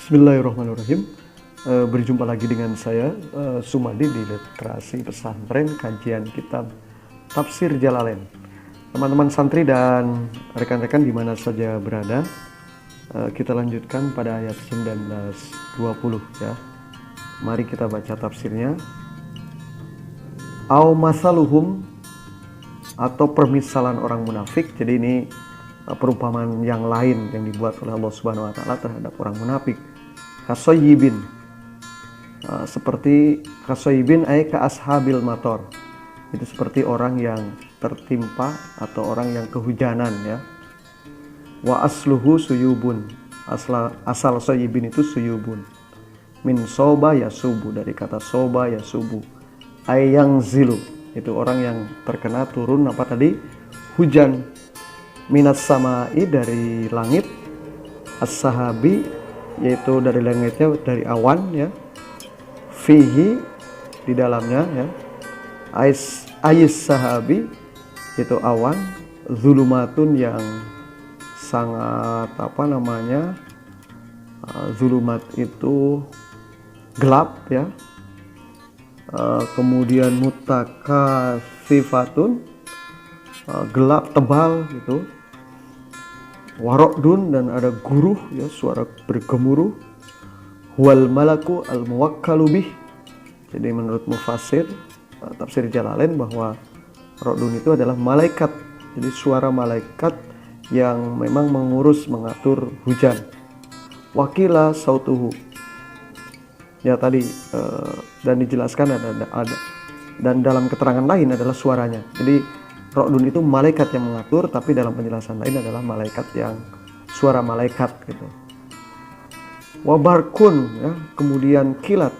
Bismillahirrahmanirrahim. Berjumpa lagi dengan saya Sumadi di Literasi Pesantren kajian kitab Tafsir Jalalain. Teman-teman santri dan rekan-rekan di mana saja berada, kita lanjutkan pada ayat 19-20 ya. Mari kita baca tafsirnya. Au masaluhum, atau permisalan orang munafik. Jadi ini perumpamaan yang lain yang dibuat oleh Allah Subhanahu wa taala terhadap orang munafik. Kasoyibin, seperti kasoyibin ay ka ashabil mator. Itu seperti orang yang tertimpa atau orang yang kehujanan ya. Wa asluhu suyubun. Asal soyibin itu suyubun. Min soba yasubu, dari kata soba yasubu. Ay yang zilu, itu orang yang terkena turun apa tadi? Hujan. Minas samai, dari langit. As-sahabi, yaitu dari langitnya, dari awan ya. Fihi, di dalamnya ya. Ais sahabi, itu awan. Zulumatun, yang sangat zulumat itu gelap ya. Kemudian mutakasifatun, gelap tebal gitu. Warodun, dan ada guruh ya, suara bergemuruh. Wal malaku al muwakkalu bih. Jadi menurut mufassir tafsir Jalalain bahwa rodun itu adalah malaikat. Jadi suara malaikat yang memang mengatur hujan. Wakila sautuhu, ya tadi dan dijelaskan ada dan dalam keterangan lain adalah suaranya. Jadi rodun itu malaikat yang mengatur, tapi dalam penjelasan lain adalah malaikat yang suara malaikat gitu. Wabarkun ya, kemudian kilat.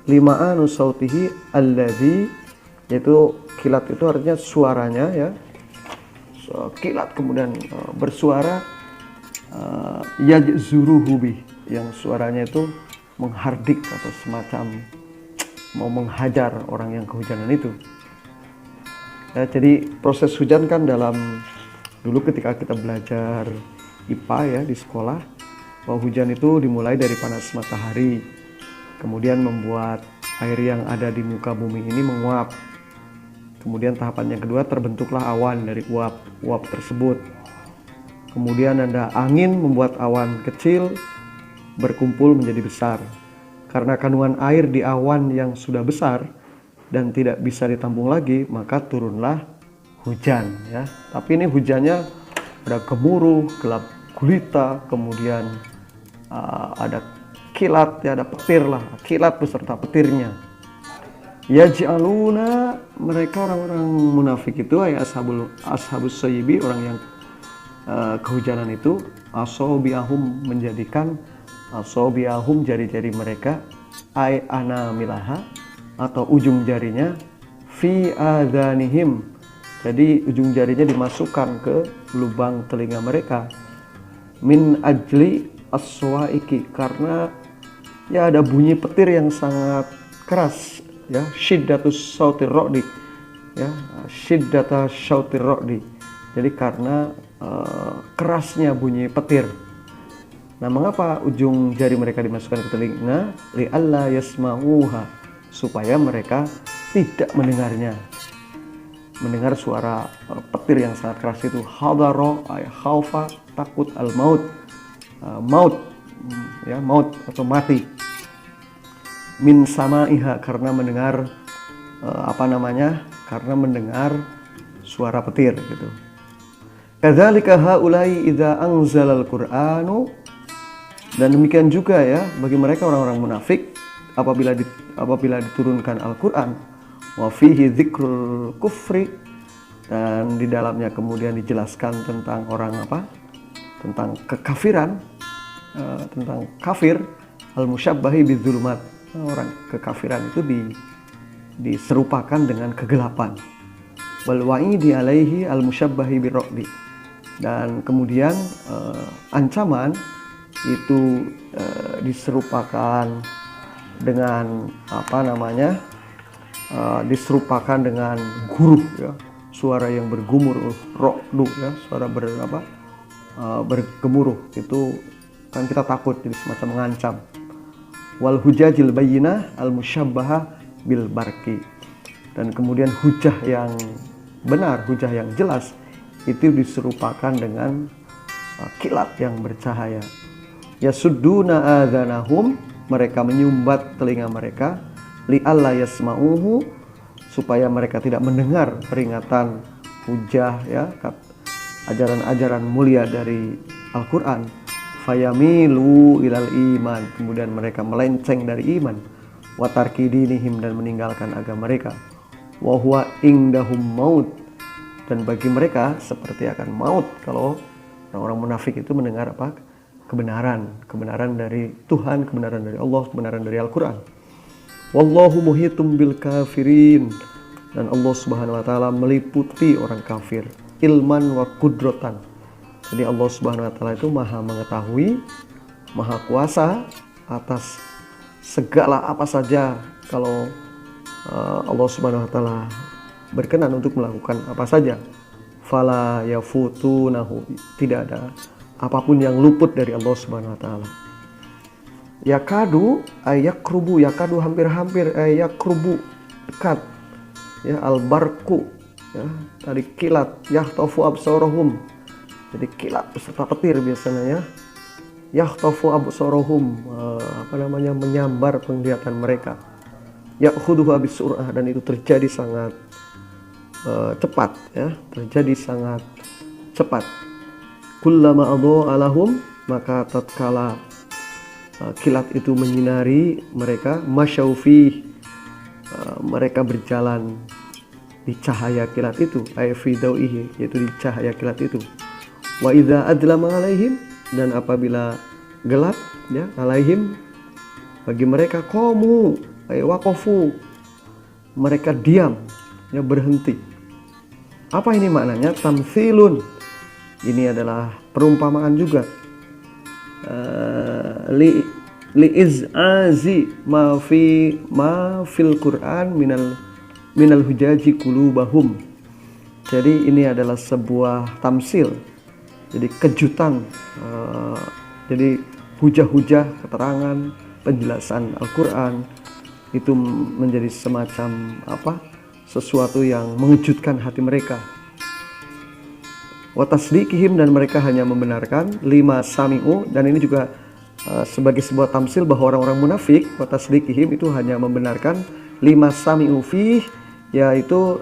Lima'anu sautihi alladzi, yaitu kilat itu artinya suaranya ya. Kilat kemudian bersuara yajzuruhu bih, yang suaranya itu menghardik atau semacam mau menghajar orang yang kehujanan itu. Ya, jadi proses hujan kan dulu ketika kita belajar IPA ya di sekolah, bahwa hujan itu dimulai dari panas matahari, kemudian membuat air yang ada di muka bumi ini menguap. Kemudian tahapan yang kedua, terbentuklah awan dari uap tersebut. Kemudian ada angin membuat awan kecil berkumpul menjadi besar. Karena kandungan air di awan yang sudah besar dan tidak bisa ditampung lagi, maka turunlah hujan ya. Tapi ini hujannya ada gemuruh, gelap gulita, kemudian ada kilat ya, ada petir lah, kilat beserta petirnya. Yaj'aluna, mereka orang-orang munafik itu ay ashabus sayyibi, orang yang kehujanan itu, asobiahum, menjadikan asobiahum, jari-jari mereka, ay anamilaha, atau ujung jarinya, fi adhanihim, jadi ujung jarinya dimasukkan ke lubang telinga mereka, min ajli aswaiki, karena ya ada bunyi petir yang sangat keras ya, syiddatus sautir ro'di ya, syiddata sautir ro'di, jadi karena kerasnya bunyi petir. Nah, mengapa ujung jari mereka dimasukkan ke telinga? Li'alla yasma'uha, supaya mereka tidak mendengar suara petir yang sangat keras itu. Hadaro ay khaufa, takut, al maut, maut ya, maut atau mati. Min samaiha, karena mendengar karena mendengar suara petir gitu. Kadzalika haulai idza anzalal qur'anu, dan demikian juga ya bagi mereka orang-orang munafik apabila diturunkan Al-Qur'an, wa fihi dzikrul kufri, dan di dalamnya kemudian dijelaskan tentang tentang kekafiran, tentang kafir, al-musyabbahi bidzulumat, orang kekafiran itu diserupakan dengan kegelapan. Wal wa'idi alaihi al-musyabbahi birra'di, dan kemudian ancaman itu diserupakan dengan diserupakan dengan guruh ya, suara yang bergemuruh, ro'du ya, suara bergemuruh, itu kan kita takut, jadi semacam mengancam. Wal hujajil bayyinah al musyabbaha bil barqi. Dan kemudian hujah yang benar, hujah yang jelas itu diserupakan dengan kilat yang bercahaya. Yasudduna adzanahum, mereka menyumbat telinga mereka, li'alla yasma'uhu, supaya mereka tidak mendengar peringatan hujah, ya, ajaran-ajaran mulia dari Al-Quran. Fayamilu ilal iman, kemudian mereka melenceng dari iman. Watarki dinihim, dan meninggalkan agama mereka. Wahuwa indahum maut, dan bagi mereka seperti akan maut kalau orang-orang munafik itu mendengar apa? Kebenaran dari Tuhan, kebenaran dari Allah, kebenaran dari Al-Quran. Wallahu muhitum bil kafirin, dan Allah Subhanahu wa taala meliputi orang kafir ilman wa qudratan. Jadi Allah Subhanahu wa taala itu maha mengetahui, maha kuasa atas segala apa saja. Kalau Allah Subhanahu wa taala berkenan untuk melakukan apa saja, fala yafutunahu, tidak ada apapun yang luput dari Allah Subhanahu wa taala. Yakadu ayakrubu, yakadu hampir-hampir, ayakrubu dekat, ya, albarku, ya, tadi kilat, yahtafu absarahum, jadi kilat beserta petir biasanya, ya, yahtafu absarahum, menyambar penglihatan mereka. Ya'khuduhu bisur'ah, dan itu terjadi sangat cepat, ya, terjadi sangat cepat. Kullama adha'a lahum, maka tatkala kilat itu menyinari mereka, masyaufi, mereka berjalan di cahaya kilat itu, ay fi dawihi, yaitu di cahaya kilat itu. Wa idza adlama alaihim, dan apabila gelap, ya, alaihim, bagi mereka, qamu ay waqafu, mereka diam, ya, berhenti. Apa ini maknanya? Tamtsilun, ini adalah perumpamaan juga. Li iz'azi ma fil Quran minal hujaji qulubahum. Jadi ini adalah sebuah tamsil, jadi kejutan, jadi hujah-hujah, keterangan, penjelasan Al-Quran itu menjadi semacam sesuatu yang mengejutkan hati mereka. Wa tasdiqihim, dan mereka hanya membenarkan lima sami'u, dan ini juga sebagai sebuah tamsil bahwa orang-orang munafik, wa tasdiqihim, itu hanya membenarkan lima sami'u fih, yaitu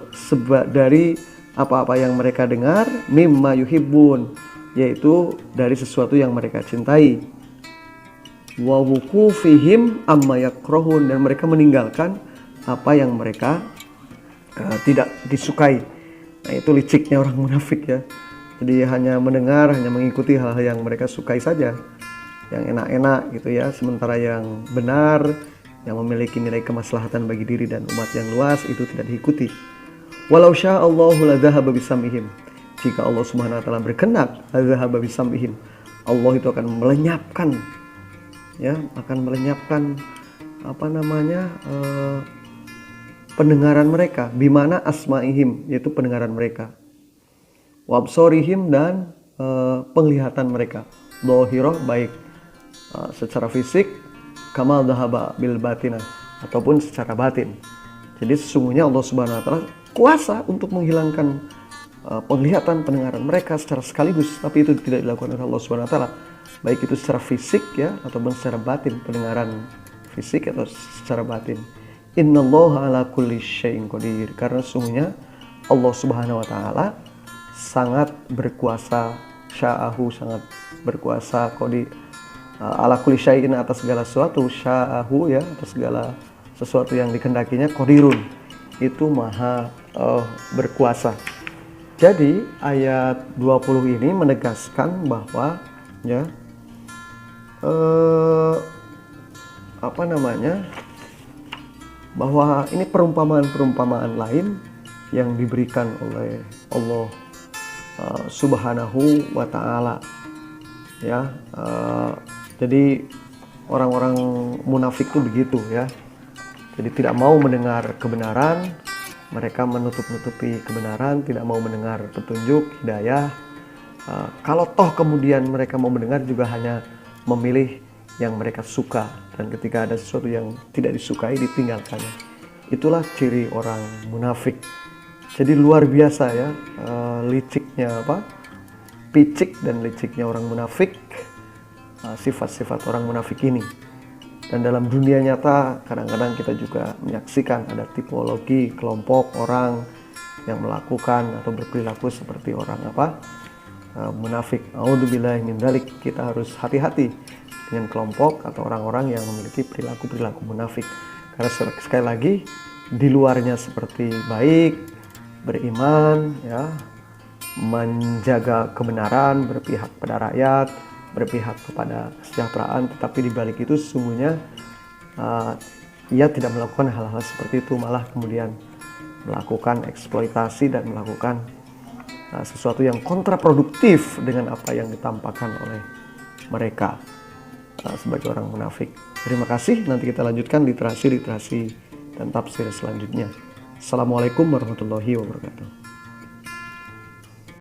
dari apa-apa yang mereka dengar, mimma yuhibbun, yaitu dari sesuatu yang mereka cintai. Wa wuqufihim amma yakrahun, dan mereka meninggalkan apa yang mereka tidak disukai. Nah, itu liciknya orang munafik, ya. Jadi hanya mendengar, hanya mengikuti hal-hal yang mereka sukai saja, yang enak-enak gitu, ya. Sementara yang benar, yang memiliki nilai kemaslahatan bagi diri dan umat yang luas, itu tidak diikuti. Walau sya'allahu la dhahaba bisamihim, jika Allah Subhanahu wa taala berkenan, la dhahaba bisamihim, Allah itu akan melenyapkan, ya, akan melenyapkan pendengaran mereka, bimana asma'ihim, yaitu pendengaran mereka, wabsorihim, dan penglihatan mereka, dhahirah, baik secara fisik, kamal dhahaba bil batinah, ataupun secara batin. Jadi sesungguhnya Allah Subhanahu wa taala kuasa untuk menghilangkan penglihatan, pendengaran mereka secara sekaligus, tapi itu tidak dilakukan oleh Allah Subhanahu wa taala, baik itu secara fisik, ya, ataupun secara batin, pendengaran fisik atau secara batin. Innallaha ala kulli syai'in qadir, karena sesungguhnya Allah Subhanahu wa taala sangat berkuasa, sya'ahu, sangat berkuasa, ala kulli syai'in, atas segala sesuatu, sya'ahu, ya, atas segala sesuatu yang dikehendakinya, qadirun, itu maha berkuasa. Jadi ayat 20 ini menegaskan bahwa, ya, bahwa ini perumpamaan-perumpamaan lain yang diberikan oleh Allah Subhanahu wa taala, ya. Jadi orang-orang munafik itu begitu, ya. Jadi tidak mau mendengar kebenaran, mereka menutup-nutupi kebenaran, tidak mau mendengar petunjuk, hidayah. Kalau toh kemudian mereka mau mendengar, juga hanya memilih yang mereka suka, dan ketika ada sesuatu yang tidak disukai ditinggalkannya. Itulah ciri orang munafik. Jadi luar biasa ya, liciknya picik dan liciknya orang munafik, sifat-sifat orang munafik ini. Dan dalam dunia nyata kadang-kadang kita juga menyaksikan ada tipologi kelompok orang yang melakukan atau berperilaku seperti orang munafik. A'udzubillahi min dzalik. Kita harus hati-hati dengan kelompok atau orang-orang yang memiliki perilaku munafik. Karena sekali lagi, di luarnya seperti baik, beriman, ya, menjaga kebenaran, berpihak pada rakyat, berpihak kepada kesejahteraan, tetapi di balik itu sesungguhnya ia tidak melakukan hal-hal seperti itu, malah kemudian melakukan eksploitasi dan melakukan sesuatu yang kontraproduktif dengan apa yang ditampakkan oleh mereka sebagai orang munafik. Terima kasih, nanti kita lanjutkan literasi dan tafsir selanjutnya. Assalamualaikum warahmatullahi wabarakatuh.